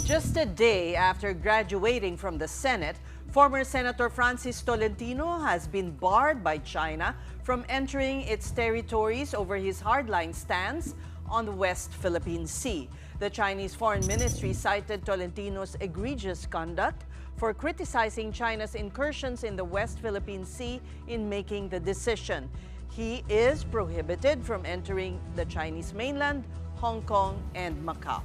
Just a day after graduating from the Senate, former Senator Francis Tolentino has been barred by China from entering its territories over his hardline stance on the West Philippine Sea. The Chinese Foreign Ministry cited Tolentino's egregious conduct for criticizing China's incursions in the West Philippine Sea in making the decision. He is prohibited from entering the Chinese mainland, Hong Kong, and Macau.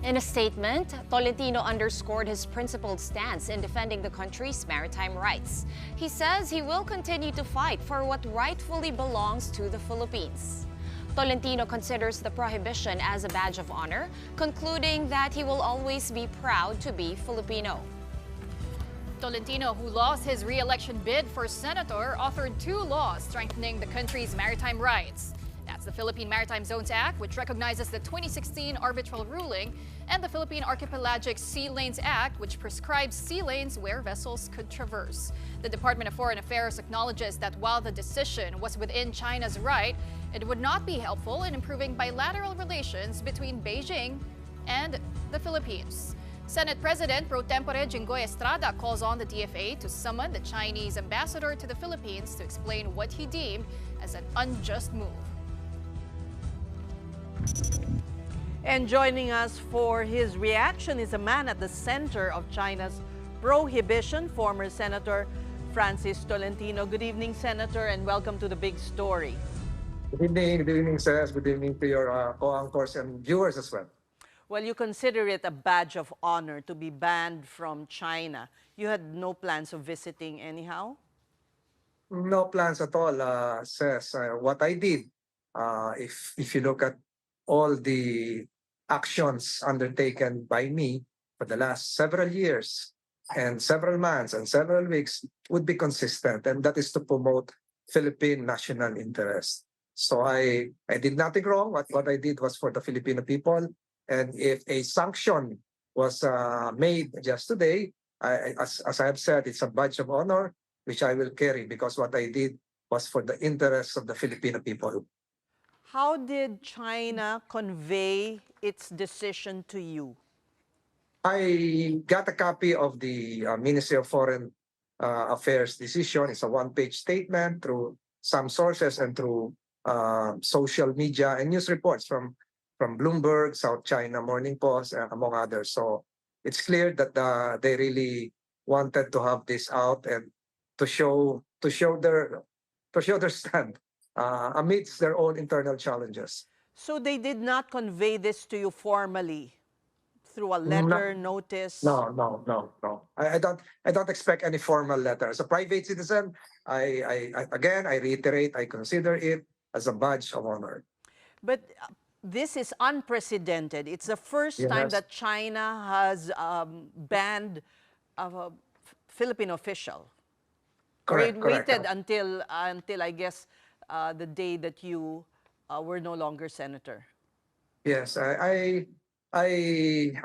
In a statement, Tolentino underscored his principled stance in defending the country's maritime rights. He says he will continue to fight for what rightfully belongs to the Philippines. Tolentino considers the prohibition as a badge of honor, concluding that he will always be proud to be Filipino. Tolentino, who lost his re-election bid for senator, authored 2 laws strengthening the country's maritime rights. That's the Philippine Maritime Zones Act, which recognizes the 2016 arbitral ruling, and the Philippine Archipelagic Sea Lanes Act, which prescribes sea lanes where vessels could traverse. The Department of Foreign Affairs acknowledges that while the decision was within China's right, it would not be helpful in improving bilateral relations between Beijing and the Philippines. Senate President pro tempore Jinggoy Estrada calls on the DFA to summon the Chinese ambassador to the Philippines to explain what he deemed as an unjust move. And joining us for his reaction is a man at the center of China's prohibition, former Senator Francis Tolentino. Good evening, Senator, and welcome to The Big Story. Good evening, Seth. Good evening to your co-anchors and viewers as well. Well, you consider it a badge of honor to be banned from China. You had no plans of visiting anyhow? No plans at all, Seth. What I did, if you look at all the actions undertaken by me for the last several years and several months and several weeks would be consistent, and that is to promote Philippine national interest. So I did nothing wrong. What I did was for the Filipino people, and if a sanction was made just today, as I have said, it's a badge of honor which I will carry, because what I did was for the interests of the Filipino people. How did China convey its decision to you? I got a copy of the Ministry of Foreign Affairs decision. It's a 1-page statement through some sources and through social media and news reports from Bloomberg, South China Morning Post, among others. So it's clear that they really wanted to have this out and to show their stand amidst their own internal challenges. So they did not convey this to you formally through a letter, notice? No. I don't expect any formal letter. As a private citizen, I reiterate, I consider it as a badge of honor. But this is unprecedented. It's the first time that China has banned a Philippine official. Correct. Waited until I guess the day that you were no longer senator. Yes, I'm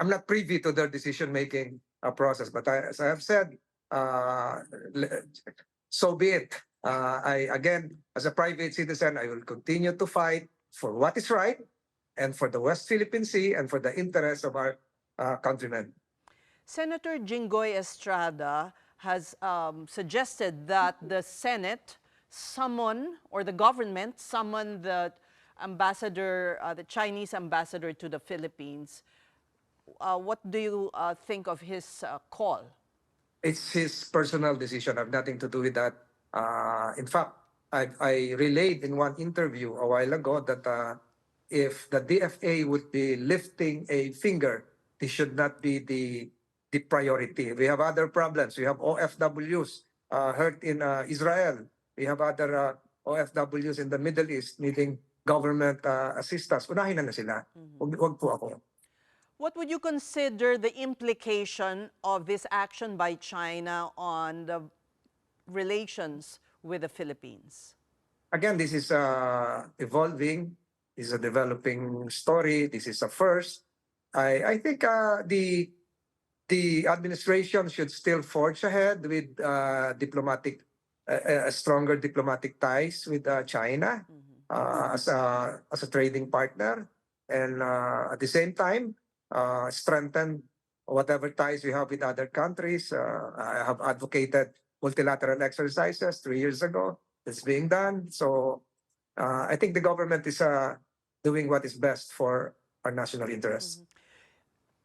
not privy to their decision-making process, but as I have said, so be it. Again, as a private citizen, I will continue to fight for what is right and for the West Philippine Sea and for the interests of our countrymen. Senator Jinggoy Estrada has suggested that the Senate summon, or the government summon, the ambassador, the Chinese ambassador to the Philippines. What do you think of his call? It's his personal decision. I have nothing to do with that. In fact, I relayed in one interview a while ago that if the DFA would be lifting a finger, this should not be the priority. We have other problems. We have OFWs hurt in Israel. We have other OFWs in the Middle East needing government assistance. Unahin na sila. Wag po ako. What would you consider the implication of this action by China on the relations with the Philippines? Again, this is evolving. This is a developing story. This is a first. I think the administration should still forge ahead with stronger diplomatic ties with China as a trading partner, and at the same time, strengthen whatever ties we have with other countries. I have advocated multilateral exercises 3 years ago. It's being done. So I think the government is doing what is best for our national interests.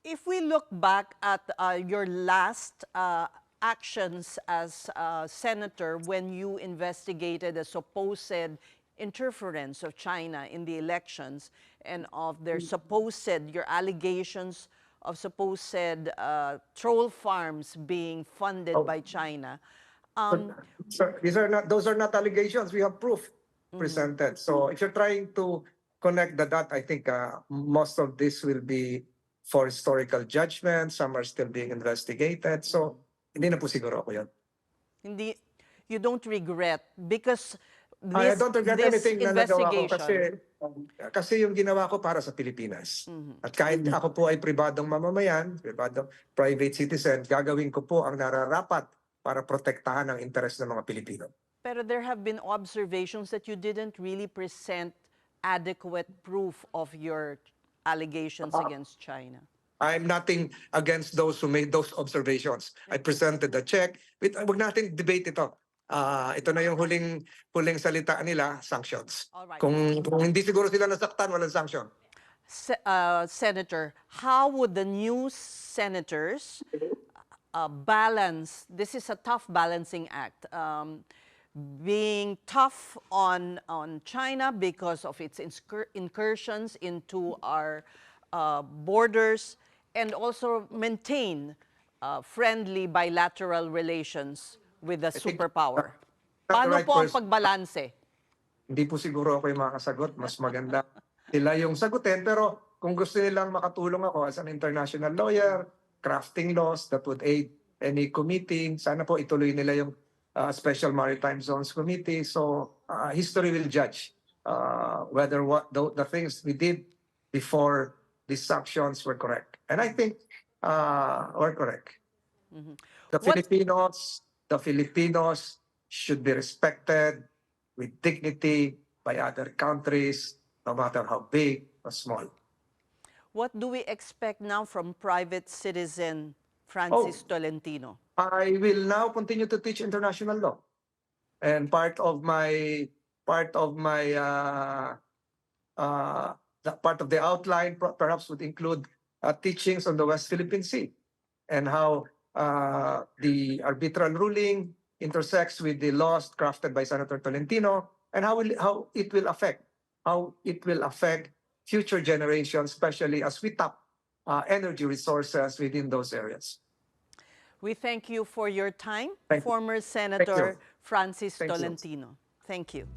If we look back at your last actions as senator when you investigated a supposed interference of China in the elections and of their your allegations of supposed troll farms being funded by China. Those are not allegations. We have proof presented. So if you're trying to connect the dot, I think most of this will be for historical judgment. Some are still being investigated. So hindi na po siguro ako yun. Hindi, you don't regret because I don't regret this anything na nagawa ko investigation. kasi yung ginawa ko para sa Pilipinas. At kahit ako po ay pribadong mamamayan, private citizen, gagawin ko po ang nararapat para protektahan ang interes ng mga Pilipino. Pero there have been observations that you didn't really present adequate proof of your allegations against China. I'm nothing against those who made those observations. I presented the check. Wag natin debate ito. Ito na yung huling salita nila, sanctions. Alright. Kung hindi siguro sila nasaktan, walang sanction. Senator, how would the new senators balance, this is a tough balancing act, being tough on China because of its incursions into our borders and also maintain friendly bilateral relations with the superpower? Paano po ang pagbalanse? Hindi po siguro ako yung makasagot. Mas maganda sila yung sagutin. Pero kung gusto nilang makatulong ako as an international lawyer, crafting laws that would aid any committee, sana po ituloy nila yung Special Maritime Zones Committee. So history will judge whether the things we did before these sanctions were correct. And I think were correct. The Filipinos should be respected with dignity by other countries, no matter how big or small. What do we expect now from private citizen Francis Tolentino? I will now continue to teach international law, and part of the outline perhaps would include teachings on the West Philippine Sea and how the arbitral ruling intersects with the laws crafted by Senator Tolentino, and how it will affect future generations, especially as we tap energy resources within those areas. We thank you for your time, Thank you. former Senator Thank you. Francis Thank you. Tolentino. Thank you.